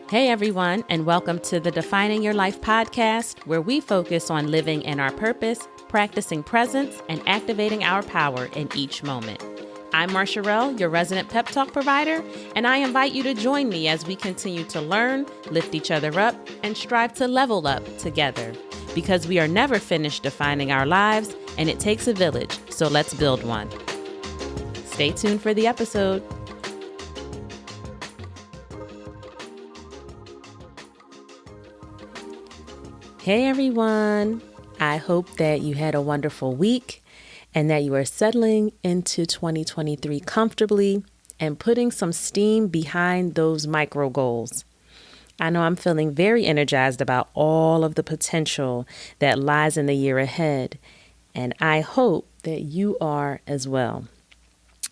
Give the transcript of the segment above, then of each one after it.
Hey everyone, and welcome to the Defining Your Life podcast, where we focus on living in our purpose, practicing presence, and activating our power in each moment. I'm Marsharelle, your resident pep talk provider, and I invite you to join me as we continue to learn, lift each other up, and strive to level up together. Because we are never finished defining our lives, and it takes a village, so let's build one. Stay tuned for the episode. Hey everyone, I hope that you had a wonderful week and that you are settling into 2023 comfortably and putting some steam behind those micro goals. I know I'm feeling very energized about all of the potential that lies in the year ahead, and I hope that you are as well.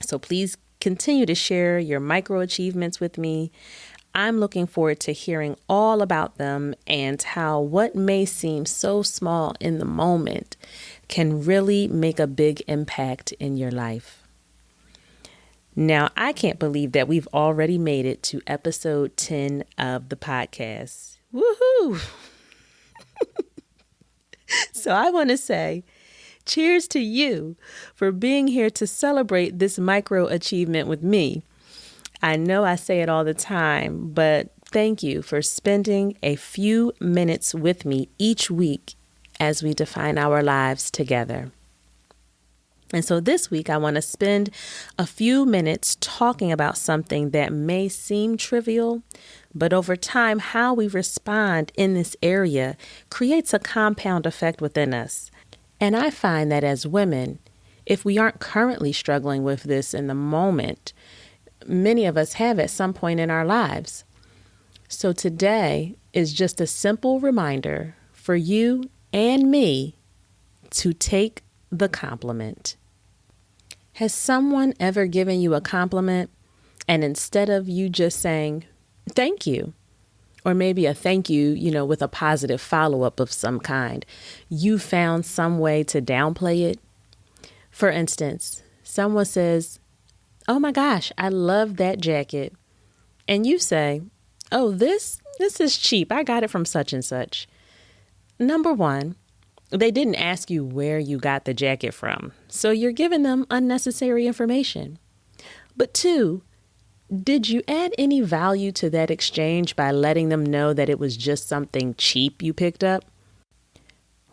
So please continue to share your micro achievements with me. I'm looking forward to hearing all about them and how what may seem so small in the moment can really make a big impact in your life. Now, I can't believe that we've already made it to episode 10 of the podcast. Woohoo! So I want to say cheers to you for being here to celebrate this micro achievement with me. I know I say it all the time, but thank you for spending a few minutes with me each week as we define our lives together. And so this week, I want to spend a few minutes talking about something that may seem trivial, but over time, how we respond in this area creates a compound effect within us. And I find that as women, if we aren't currently struggling with this in the moment, many of us have at some point in our lives. So today is just a simple reminder for you and me to take the compliment. Has someone ever given you a compliment and instead of you just saying, thank you, or maybe a thank you, with a positive follow-up of some kind, you found some way to downplay it? For instance, someone says, oh my gosh, I love that jacket. And you say, oh, this is cheap. I got it from such and such. Number one, they didn't ask you where you got the jacket from, so you're giving them unnecessary information. But two, did you add any value to that exchange by letting them know that it was just something cheap you picked up?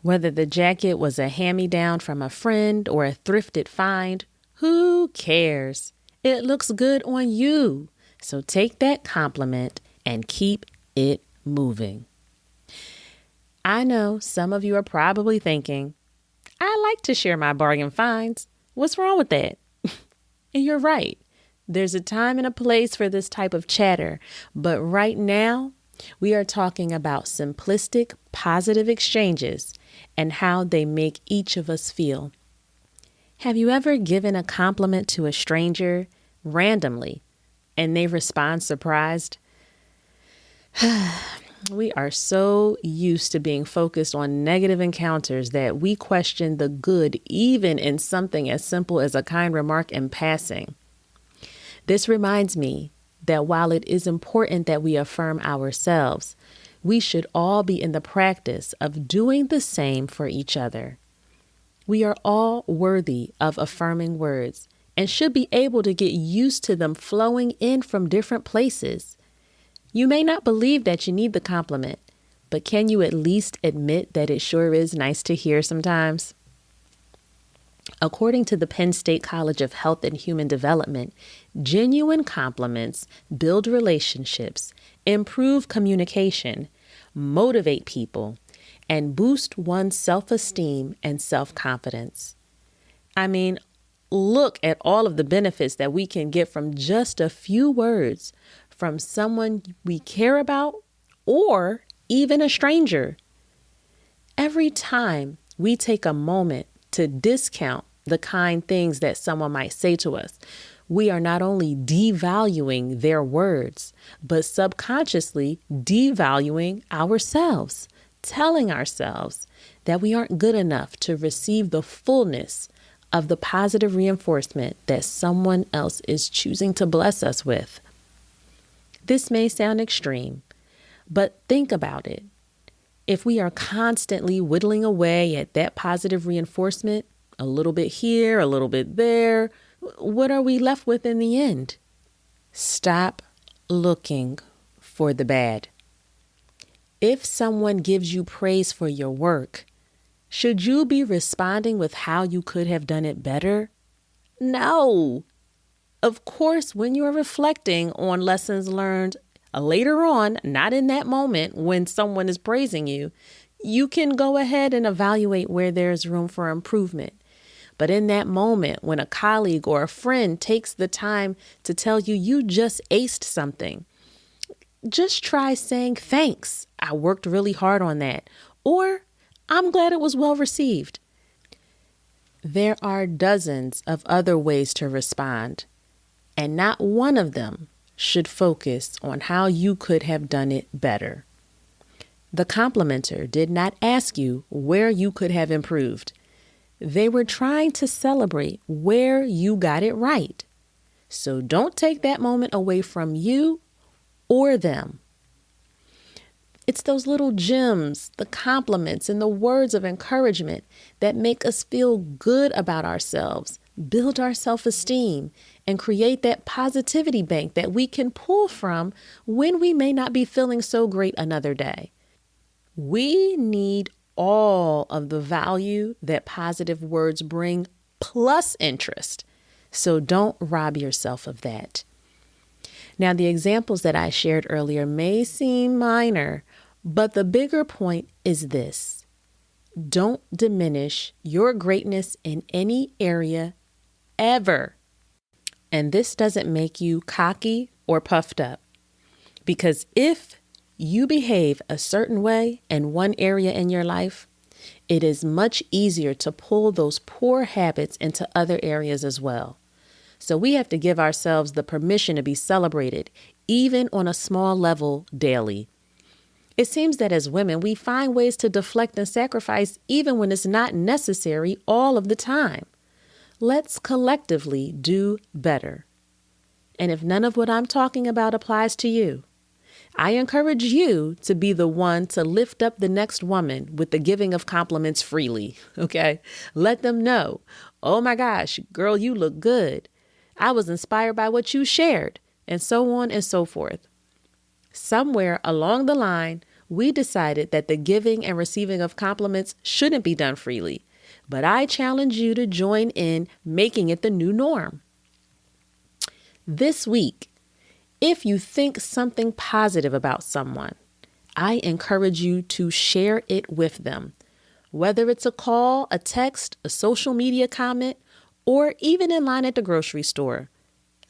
Whether the jacket was a hand-me-down from a friend or a thrifted find, who cares? It looks good on you. So take that compliment and keep it moving. I know some of you are probably thinking, I like to share my bargain finds. What's wrong with that? And you're right. There's a time and a place for this type of chatter. But right now, we are talking about simplistic, positive exchanges and how they make each of us feel. Have you ever given a compliment to a stranger randomly and they respond surprised? We are so used to being focused on negative encounters that we question the good even in something as simple as a kind remark in passing. This reminds me that while it is important that we affirm ourselves, we should all be in the practice of doing the same for each other. We are all worthy of affirming words and should be able to get used to them flowing in from different places. You may not believe that you need the compliment, but can you at least admit that it sure is nice to hear sometimes? According to the Penn State College of Health and Human Development, genuine compliments build relationships, improve communication, motivate people, and boost one's self-esteem and self-confidence. I mean, look at all of the benefits that we can get from just a few words from someone we care about or even a stranger. Every time we take a moment to discount the kind things that someone might say to us, we are not only devaluing their words, but subconsciously devaluing ourselves, telling ourselves that we aren't good enough to receive the fullness of the positive reinforcement that someone else is choosing to bless us with. This may sound extreme, But think about it. If we are constantly whittling away at that positive reinforcement, a little bit here, a little bit there, what are we left with in the end? Stop looking for the bad. If someone gives you praise for your work, should you be responding with how you could have done it better? No. Of course, when you are reflecting on lessons learned later on, not in that moment when someone is praising you, you can go ahead and evaluate where there's room for improvement. But in that moment, when a colleague or a friend takes the time to tell you you just aced something, just try saying, thanks, I worked really hard on that. Or, I'm glad it was well received. There are dozens of other ways to respond, and not one of them should focus on how you could have done it better. The complimenter did not ask you where you could have improved. They were trying to celebrate where you got it right. So don't take that moment away from you or them. It's those little gems, the compliments and the words of encouragement that make us feel good about ourselves, build our self-esteem, and create that positivity bank that we can pull from when we may not be feeling so great another day. We need all of the value that positive words bring, plus interest. So don't rob yourself of that. Now, the examples that I shared earlier may seem minor, but the bigger point is this. Don't diminish your greatness in any area ever. And this doesn't make you cocky or puffed up. Because if you behave a certain way in one area in your life, it is much easier to pull those poor habits into other areas as well. So we have to give ourselves the permission to be celebrated, even on a small level daily. It seems that as women, we find ways to deflect and sacrifice even when it's not necessary all of the time. Let's collectively do better. And if none of what I'm talking about applies to you, I encourage you to be the one to lift up the next woman with the giving of compliments freely, okay? Let them know, oh my gosh, girl, you look good. I was inspired by what you shared, and so on and so forth. Somewhere along the line, we decided that the giving and receiving of compliments shouldn't be done freely, but I challenge you to join in making it the new norm. This week, if you think something positive about someone, I encourage you to share it with them. Whether it's a call, a text, a social media comment, or even in line at the grocery store,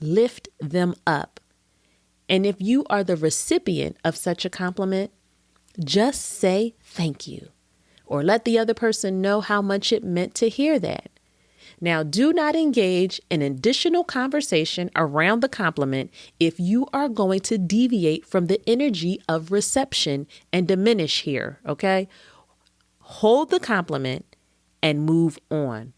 lift them up. And if you are the recipient of such a compliment, just say thank you, or let the other person know how much it meant to hear that. Now, do not engage in additional conversation around the compliment if you are going to deviate from the energy of reception and diminish here, okay? Hold the compliment and move on.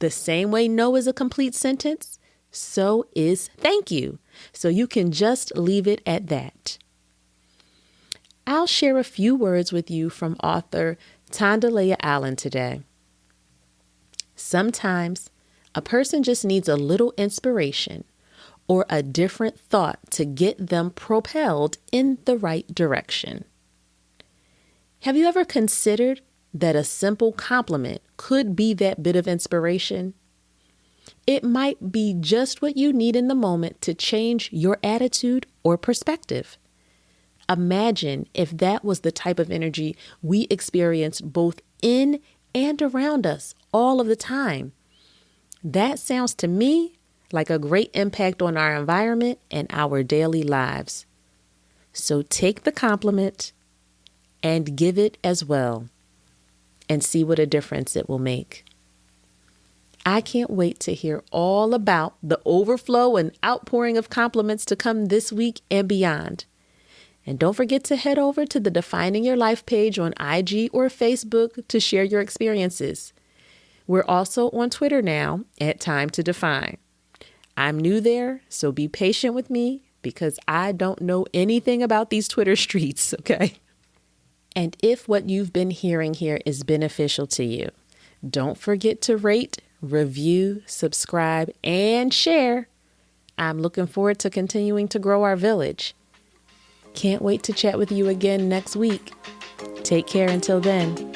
The same way no is a complete sentence, so is thank you. So you can just leave it at that. I'll share a few words with you from author Tondalea Allen today. Sometimes a person just needs a little inspiration or a different thought to get them propelled in the right direction. Have you ever considered that a simple compliment could be that bit of inspiration? It might be just what you need in the moment to change your attitude or perspective. Imagine if that was the type of energy we experience both in and around us all of the time. That sounds to me like a great impact on our environment and our daily lives. So take the compliment and give it as well, and see what a difference it will make. I can't wait to hear all about the overflow and outpouring of compliments to come this week and beyond. And don't forget to head over to the Defining Your Life page on IG or Facebook to share your experiences. We're also on Twitter now at Time to Define. I'm new there, so be patient with me, because I don't know anything about these Twitter streets, okay? And if what you've been hearing here is beneficial to you, don't forget to rate, review, subscribe, and share. I'm looking forward to continuing to grow our village. Can't wait to chat with you again next week. Take care until then.